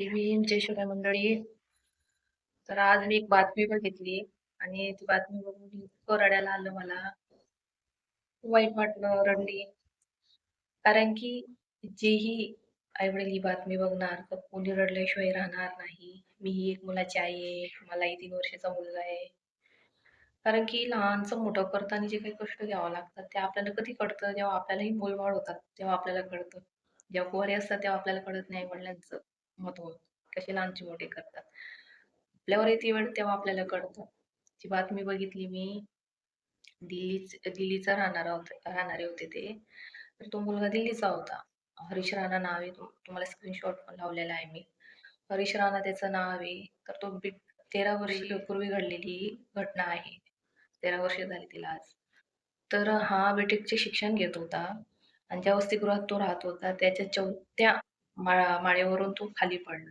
जय शिवराय मंडळी. तर आज मी एक बातमी बघितली आणि ती बातमी बघून इतकं रडायला आलं मला. खूप वाईट वाटलं, रडली. कारण की जेही आई-वडील ही बातमी बघणार तर कोणी रडल्याशिवाय राहणार नाही. मीही एक मुलाची आई आहे. मलाही 3 वर्षाचा मुलगा आहे. कारण की लहानचं मोठं करताना जे काही कष्ट घ्यावं लागतात ते आपल्याला कधी कळतं जेव्हा आपल्यालाही मूलबाळ होतात तेव्हा आपल्याला कळतं. जेव्हा कुवारी असतात तेव्हा आपल्याला कळत नाही आई-वडिलांचं महत्त्व. कसे लहानचे मोठे करतात. आपल्यावर येते वेळ तेव्हा आपल्याला कळतं. ती बातमी बघितली मी. दिल्लीचा राहणारे होते ते. तर तो मुलगा दिल्लीचा होता. हरीश राणा नाव आहे. तुम्हाला स्क्रीनशॉट पण लावलेला आहे मी. हरीश राणा त्याचं नाव आहे. तर 13 वर्षापूर्वी घडलेली घटना आहे. 13 वर्ष झाली तिला आज. तर हा बीटेकचे शिक्षण घेत होता आणि ज्या वसतिगृहात तो राहत होता त्याच्या 4थ्या माळेवरून तो खाली पडला.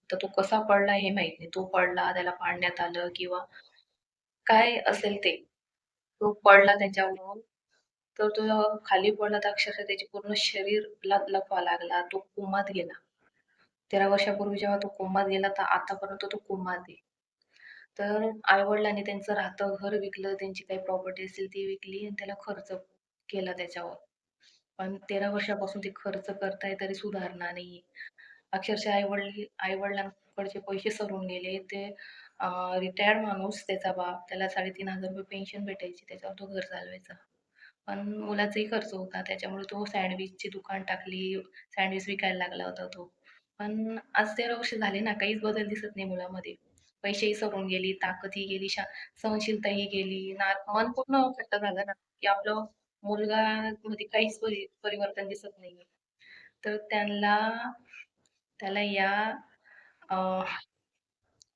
तर तो कसा पडला हे माहित नाही. तो पडला, त्याला पाडण्यात आलं किंवा काय असेल ते. तो पडला त्याच्यावरून, तर तो खाली पडला तर अक्षरशः त्याचे पूर्ण शरीर लकवा लागला. तो कोमात गेला. 13 वर्षापूर्वी जेव्हा तो कोमात गेला तर आतापर्यंत तो कोमात आहे. तर आई-वडिलांनी त्यांचं राहतं घर विकलं, त्यांची काही प्रॉपर्टी असेल ती विकली आणि त्याला खर्च केला त्याच्यावर. पण 13 वर्षापासून ते खर्च करताय तरी सुधारणा नाहीये. अक्षरशः आई-वडिलांकडचे पैसे सरून गेले. ते रिटायर्ड माणूस त्याचा बाप, त्याला ₹3,500 पेन्शन भेटायची. त्याच्यावर तो घर चालवायचा. पण मुलाचाही खर्च होता. त्याच्यामुळे तो सँडविचची दुकान टाकली. सँडविच विकायला लागला होता तो. पण आज 13 वर्ष झाले ना, काहीच बदल दिसत नाही मुलामध्ये. पैसेही सरून गेली, ताकदही गेली, सहनशीलताही गेली. मन पूर्ण खट्ट झालं ना, की आपलं मुलगामध्ये काहीच परिवर्तन दिसत नाहीये. तर त्याला या अ,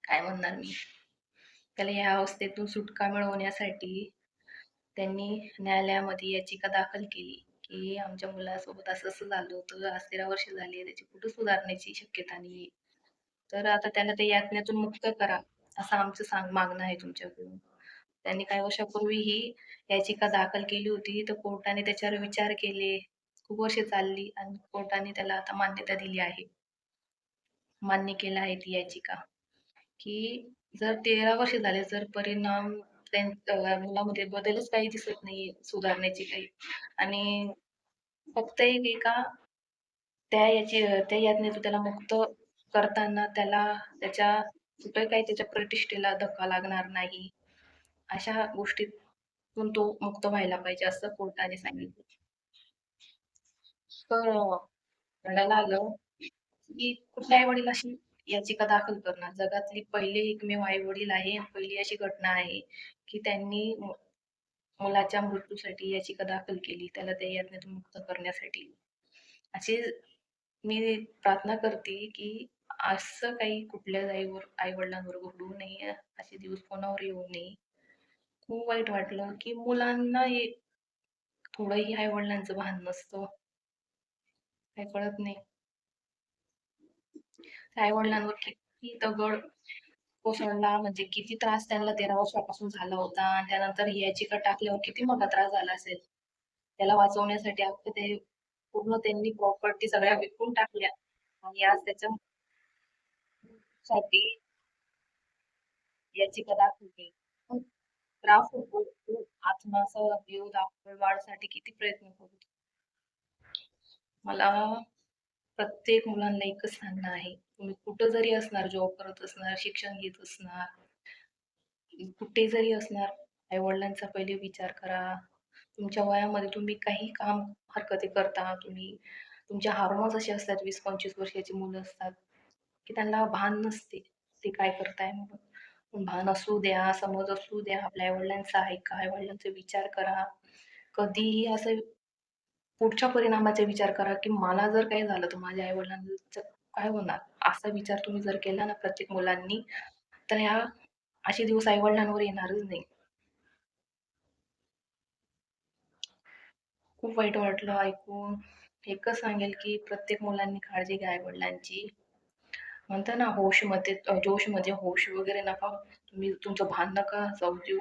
काय म्हणणार मी, त्याला या अवस्थेतून सुटका मिळवण्यासाठी त्यांनी न्यायालयामध्ये याचिका दाखल केली, की आमच्या मुलासोबत असं-असं झालं होतं. आज 13 वर्ष झाली, त्याची कुठं सुधारण्याची शक्यता नाहीये. तर आता त्याला त्या यातनेतून मुक्त करा, असं आमचं मागणं आहे तुमच्याकडून. त्यांनी काही वर्षापूर्वी ही याचिका दाखल केली होती, तर कोर्टाने त्याच्यावर विचार केले. खूप वर्षे चालली आणि कोर्टाने त्याला आता मान्यता दिली आहे. मान्य केलं आहे ती याचिका, की जर 13 वर्ष झाले, जर परिणाम मुलामध्ये बदलच काही दिसत नाहीये, सुधारण्याची काही. आणि फक्त एक एका त्या यातनेतून त्याला मुक्त करताना त्याच्या कुठे काही त्याच्या प्रतिष्ठेला धक्का लागणार नाही. अशा गोष्टीतून तो मुक्त व्हायला पाहिजे असं कोर्टाने सांगितलं. तर रडायला आलं, की कुठले आई-वडील अशी याचिका दाखल करणार. जगातली पहिले एकमेव आई-वडील आहे आणि पहिली अशी घटना आहे, की त्यांनी मुलाच्या मृत्यूसाठी याचिका दाखल केली. त्याला त्या यातनेतून मुक्त करण्यासाठी. अशी मी प्रार्थना करते, की असं काही कुठल्याच आई-वडिलांवर घडू नये. असे दिवस कोणावर येऊ नये. खूप वाईट वाटलं, की मुलांना थोडंही आई-वडिलांचं भान नसतं. काही कळत नाही. आई-वडिलांवर किती दगड कोसळला, म्हणजे किती त्रास त्यांना 13 वर्षापासून झाला होता आणि त्यानंतर ही याचिका टाकल्यावर किती मोठा त्रास झाला असेल. त्याला वाचवण्यासाठी अख्खं ते पूर्ण त्यांनी प्रॉपर्टी सगळ्या विकून टाकल्या आणि आज त्याच्यासाठी याचिका दाखल केली. पण त्रास होतो. खूप आत्माचा जीव वाढसाठी किती प्रयत्न करतो. मला प्रत्येक मुलांना एकच सांगणं आहे, तुम्ही कुठं जरी असणार, जॉब करत असणार, शिक्षण घेत असणार, कुठे जरी असणार, आई-वडिलांचा पहिले विचार करा. तुमच्या वयामध्ये तुम्ही काही काम हरकती करता, तुमचे हार्मोन्स असे असतात, 20-25 वर्षाची मुलं असतात, की त्यांना भान नसते, ते काय करताय म्हणून. पण भान असू द्या, समज असू द्या, आपल्या आई-वडिलांचा ऐका, आई-वडिलांचा विचार करा. कधीही असं पुढच्या परिणामाचा विचार करा, की मला जर काही झालं तर माझ्या आई-वडिलांचं काय होणार? असा विचार तुम्ही जर केला ना प्रत्येक मुलांनी, तर असे दिवस आई-वडिलांवर येणारच नाही. खूप वाईट वाटलं ऐकून. एकच सांगेल, की प्रत्येक मुलांनी काळजी घ्या आई-वडिलांची. म्हणतात ना जोशमध्ये होश वगैरे नका, तुम्ही तुमचं भान नका जाऊ देऊ.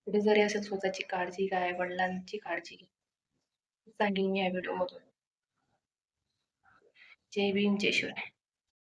कुठे जरी असेल स्वतःची काळजी घ्या, आई-वडिलांची काळजी घ्या. सांगेन मी या व्हिडिओमधून. जय भीम, जय शिवराय.